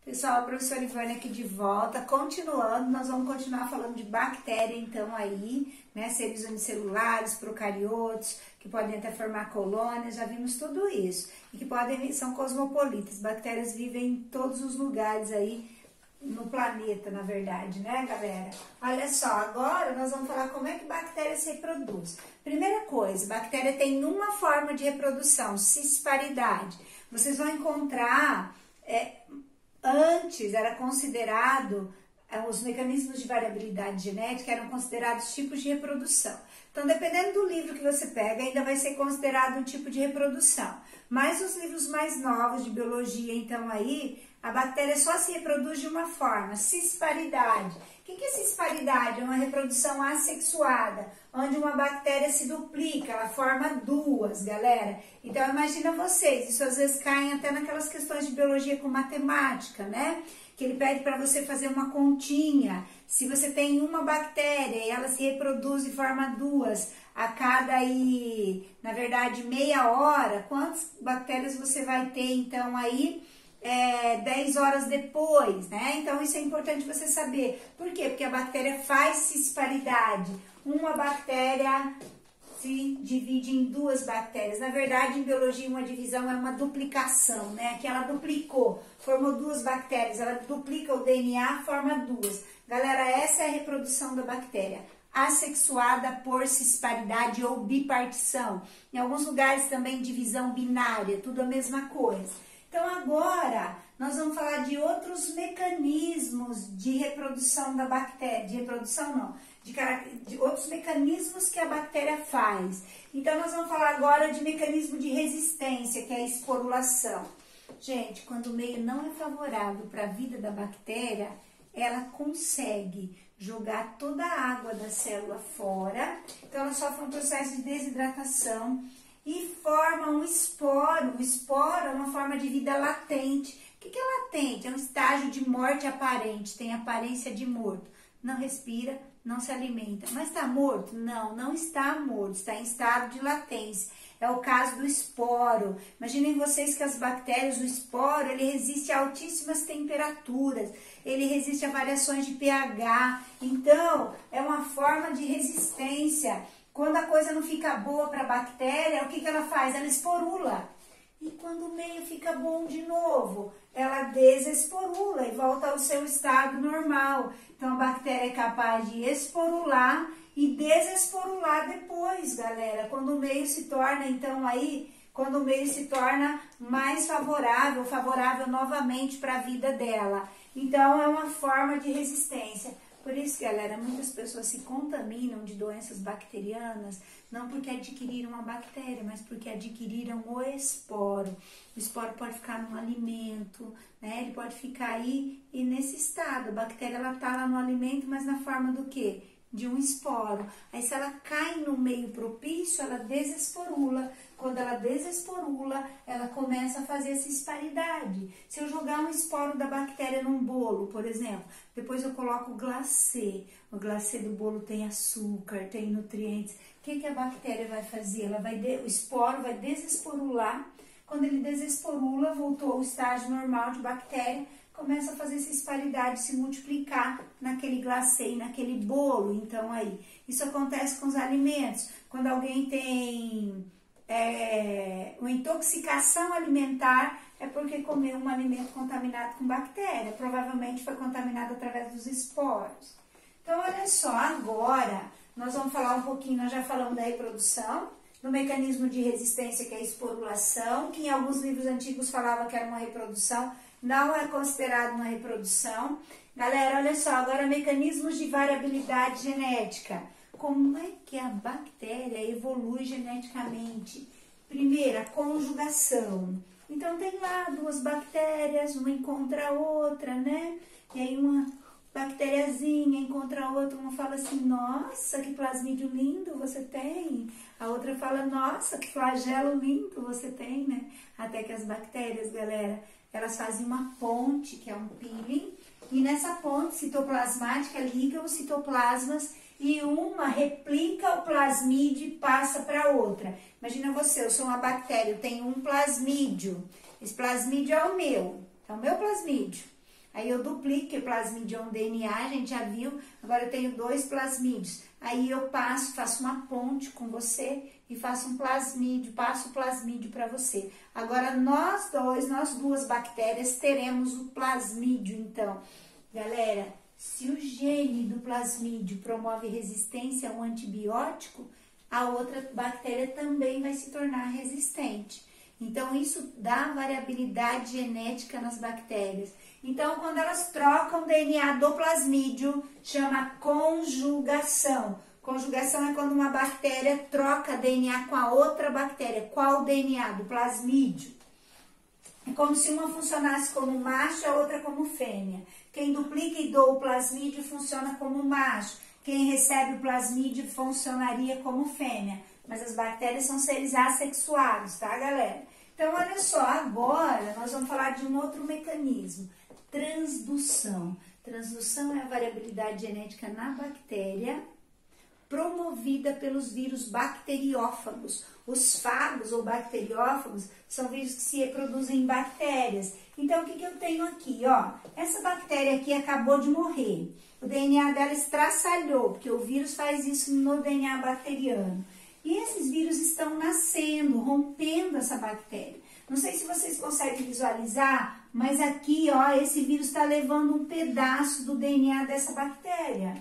Pessoal, a professora Ivânia aqui de volta, continuando, nós vamos continuar falando de bactéria, então, aí, né, seres unicelulares, procariotos, que podem até formar colônias, já vimos tudo isso, e que são cosmopolitas, bactérias vivem em todos os lugares aí, no planeta, na verdade, né, galera? Olha só, agora nós vamos falar como é que bactéria se reproduz. Primeira coisa, bactéria tem uma forma de reprodução, cisparidade. Vocês vão encontrar... Antes era considerado, os mecanismos de variabilidade genética eram considerados tipos de reprodução. Então, dependendo do livro que você pega, ainda vai ser considerado um tipo de reprodução. Mas os livros mais novos de biologia, então aí, a bactéria só se reproduz de uma forma, cisparidade. O que é cisparidade? É uma reprodução assexuada, onde uma bactéria se duplica, ela forma duas, galera. Então, imagina vocês, isso às vezes cai até naquelas questões de biologia com matemática, né? Que ele pede para você fazer uma continha. Se você tem uma bactéria e ela se reproduz e forma duas a cada, na verdade, meia hora, quantas bactérias você vai ter, então, aí... 10 horas depois, né? Então, isso é importante você saber. Por quê? Porque a bactéria faz cisparidade. Uma bactéria se divide em duas bactérias. Na verdade, em biologia, uma divisão é uma duplicação, né? Que ela duplicou, formou duas bactérias, ela duplica o DNA, forma duas. Galera, essa é a reprodução da bactéria. Assexuada por cisparidade ou bipartição. Em alguns lugares também divisão binária, tudo a mesma coisa. Então, agora, nós vamos falar de outros mecanismos de reprodução da bactéria, de outros mecanismos que a bactéria faz. Então, nós vamos falar agora de mecanismo de resistência, que é a esporulação. Gente, quando o meio não é favorável para a vida da bactéria, ela consegue jogar toda a água da célula fora, então ela sofre um processo de desidratação, e forma um esporo. O esporo é uma forma de vida latente. O que é latente? É um estágio de morte aparente, tem aparência de morto. Não respira, não se alimenta. Mas está morto? Não, não está morto, está em estado de latência. É o caso do esporo. Imaginem vocês que as bactérias, o esporo, ele resiste a altíssimas temperaturas, ele resiste a variações de pH. Então, é uma forma de resistência. Quando a coisa não fica boa para a bactéria, o que ela faz? Ela esporula. E quando o meio fica bom de novo, ela desesporula e volta ao seu estado normal. Então, a bactéria é capaz de esporular e desesporular depois, galera. Quando o meio se torna, então, quando o meio se torna mais favorável novamente para a vida dela. Então, é uma forma de resistência. Por isso, galera, muitas pessoas se contaminam de doenças bacterianas, não porque adquiriram a bactéria, mas porque adquiriram o esporo. O esporo pode ficar num alimento, né? Ele pode ficar aí e nesse estado. A bactéria, ela tá lá no alimento, mas na forma do quê? De um esporo. Aí, se ela cai no meio propício, ela desesporula. Quando ela desesporula, ela começa a fazer essa cisparidade. Se eu jogar um esporo da bactéria num bolo, por exemplo, depois eu coloco o glacê. O glacê do bolo tem açúcar, tem nutrientes. O que a bactéria vai fazer? O esporo vai desesporular. Quando ele desesporula, voltou ao estágio normal de bactéria, começa a fazer cisparidade, se multiplicar naquele glacê, naquele bolo. Então, aí, isso acontece com os alimentos. Quando alguém tem uma intoxicação alimentar, é porque comeu um alimento contaminado com bactéria. Provavelmente foi contaminado através dos esporos. Então, olha só, agora nós vamos falar um pouquinho, nós já falamos da reprodução, do mecanismo de resistência, que é a esporulação, que em alguns livros antigos falava que era uma reprodução, não é considerado uma reprodução. Galera, olha só, agora mecanismos de variabilidade genética. Como é que a bactéria evolui geneticamente? Primeiro, a conjugação. Então, tem lá duas bactérias, uma encontra a outra, né? E aí, uma bactériazinha encontra a outra, uma fala assim, nossa, que plasmídio lindo você tem. A outra fala, nossa, que flagelo lindo você tem, né? Até que as bactérias, galera, elas fazem uma ponte, que é um peeling, e nessa ponte citoplasmática liga os citoplasmas e uma replica o plasmídio e passa para outra. Imagina você, eu sou uma bactéria, eu tenho um plasmídio. Esse plasmídio é o meu plasmídio. Aí eu duplico, porque plasmídio é um DNA, a gente já viu, agora eu tenho 2 plasmídios. Aí eu faço uma ponte com você e faço um plasmídio, passo o plasmídio para você. Agora nós duas bactérias, teremos o plasmídio, então. Galera, se o gene do plasmídio promove resistência a um antibiótico, a outra bactéria também vai se tornar resistente. Então, isso dá variabilidade genética nas bactérias. Então, quando elas trocam o DNA do plasmídio, chama conjugação. Conjugação é quando uma bactéria troca DNA com a outra bactéria. Qual DNA? Do plasmídio. É como se uma funcionasse como macho e a outra como fêmea. Quem duplica e doa o plasmídio funciona como macho. Quem recebe o plasmídio funcionaria como fêmea. Mas as bactérias são seres assexuados, tá, galera? Então, olha só, agora nós vamos falar de um outro mecanismo. Transdução. Transdução é a variabilidade genética na bactéria promovida pelos vírus bacteriófagos. Os fagos ou bacteriófagos são vírus que se reproduzem em bactérias. Então, o que eu tenho aqui? Ó, essa bactéria aqui acabou de morrer. O DNA dela estraçalhou, porque o vírus faz isso no DNA bacteriano. E esses vírus estão nascendo, rompendo essa bactéria. Não sei se vocês conseguem visualizar, mas aqui, ó, esse vírus está levando um pedaço do DNA dessa bactéria.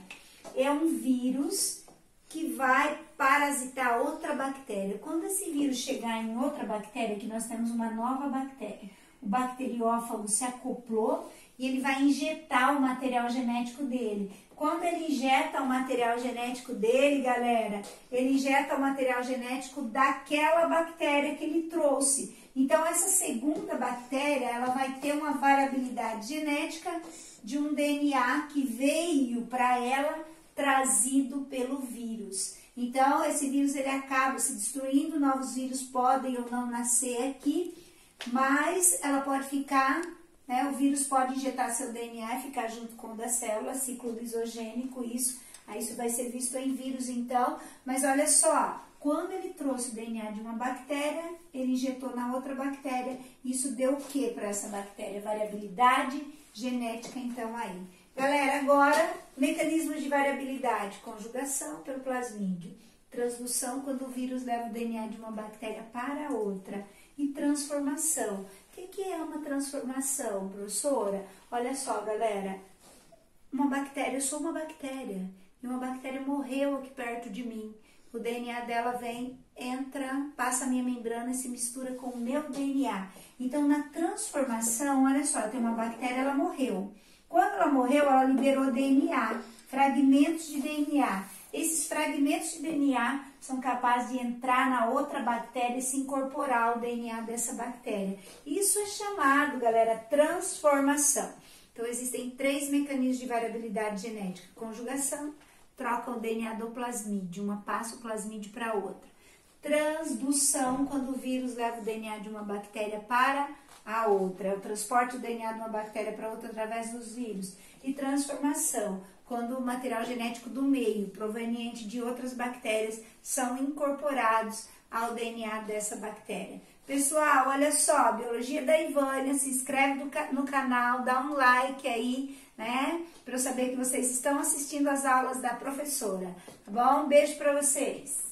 É um vírus que vai parasitar outra bactéria. Quando esse vírus chegar em outra bactéria, que nós temos uma nova bactéria, o bacteriófago se acoplou e ele vai injetar o material genético dele. Quando ele injeta o material genético dele, galera, ele injeta o material genético daquela bactéria que ele trouxe. Então, essa segunda bactéria, ela vai ter uma variabilidade genética de um DNA que veio para ela trazido pelo vírus. Então, esse vírus ele acaba se destruindo, novos vírus podem ou não nascer aqui, mas ela pode ficar, né, o vírus pode injetar seu DNA e ficar junto com o da célula, ciclo lisogênico, isso vai ser visto em vírus então, mas olha só, quando ele trouxe o DNA de uma bactéria, ele injetou na outra bactéria, isso deu o que para essa bactéria? Variabilidade genética então aí. Galera, agora, mecanismos de variabilidade, conjugação pelo plasmídio, transdução quando o vírus leva o DNA de uma bactéria para outra e transformação. O que é uma transformação, professora? Olha só, galera, uma bactéria, eu sou uma bactéria e uma bactéria morreu aqui perto de mim. O DNA dela vem, entra, passa a minha membrana e se mistura com o meu DNA. Então, na transformação, olha só, tem uma bactéria, ela morreu. Quando ela morreu, ela liberou DNA, fragmentos de DNA. Esses fragmentos de DNA são capazes de entrar na outra bactéria e se incorporar ao DNA dessa bactéria. Isso é chamado, galera, transformação. Então, existem 3 mecanismos de variabilidade genética. Conjugação, troca o DNA do plasmídio, uma passa o plasmídio para outra. Transdução, quando o vírus leva o DNA de uma bactéria para a outra, o transporte do DNA de uma bactéria para outra através dos vírus. E transformação, quando o material genético do meio, proveniente de outras bactérias, são incorporados ao DNA dessa bactéria. Pessoal, olha só, Biologia da Ivânia, se inscreve no canal, dá um like aí, né? Para eu saber que vocês estão assistindo às aulas da professora, tá bom? Um beijo para vocês!